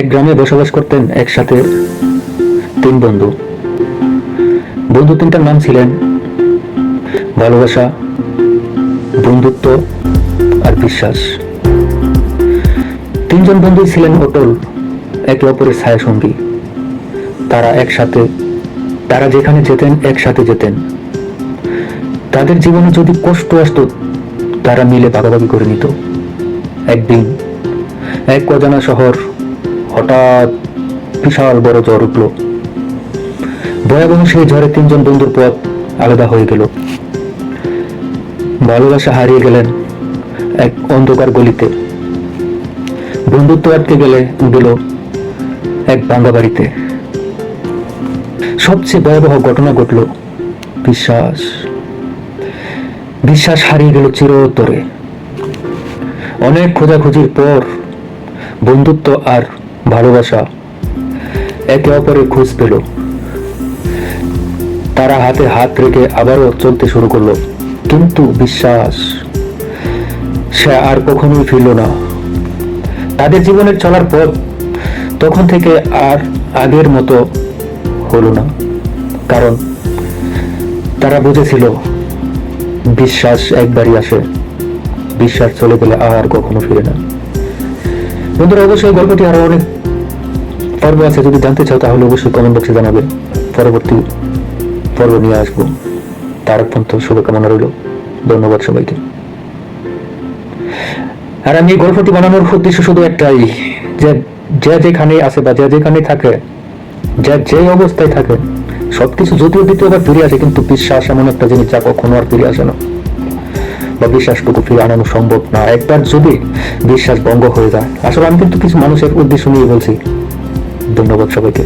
এক গ্রামে বসবাস করতেন একসাথে তিন বন্ধু। বন্ধু তিনটার নাম ছিলেন ভালোবাসা, বন্ধুত্ব আর বিশ্বাস। তিনজন বন্ধুই ছিলেন অটল, একে অপরের ছায়া সঙ্গী। তারা যেখানে যেতেন একসাথে যেতেন। তাদের জীবনে যদি কষ্ট আসতো তারা মিলে ভাগাভাগি করে নিত। একদিন এক অজানা শহর হঠাৎ বিশাল বড় ঝড় উঠল। ভয়াবহ সেই ঝড়ে তিনজন বন্ধুর পথ আলাদা হয়ে গেল। ভালোবাসা হারিয়ে গেলেন এক অন্ধকার গলিতে, বন্ধুত্ব আটকে গেল এক ভাঙা বাড়িতে। সবচেয়ে ভয়াবহ ঘটনা ঘটল বিশ্বাস হারিয়ে গেল চিরতরে। অনেক খোঁজাখুঁজির পর বন্ধুত্ব আর ভালোবাসা একে অপরের খোঁজ পেল। তারা হাতে হাত রেখে আবারও চলতে শুরু করলো, কিন্তু বিশ্বাস সে আর কখনোই ফিরল না। তাদের জীবনের চলার পথ তখন থেকে আর আগের মতো হলো না, কারণ তারা বুঝেছিল বিশ্বাস একবারই আসে, বিশ্বাস চলে গেলে আর কখনো ফিরে না। বন্ধুরা, অবশ্যই গল্পটি আরো অনেক পর্ব আছে, যদি জানতে চাও তাহলে অবশ্যই কমেন্ট বক্সে জানাবে। পরবর্তী পর্ব নিয়ে আসবো। তার পর্যন্ত শুভকামনা রইল। ধন্যবাদ সবাইকে। আর আমি এই গল্পটি বানানোর উদ্দেশ্য শুধু একটাই, যে যে যেখানে আছে বা যে যেখানে থাকে, যে অবস্থায় থাকে, সবকিছু যদিও দ্বিতীয়বার ফিরে আসে, কিন্তু বিশ্বাস এমন একটা জিনিস যা কখনো আর ফিরে আসে না, বা বিশ্বাসটুকু ফিরে আনানো সম্ভব না। একবার যদি বিশ্বাস ভঙ্গ হয়ে যায়, আসলে আমি কিন্তু কিছু মানুষের উদ্দেশ্য নিয়ে বলছি। ধন্যবাদ সবাইকে।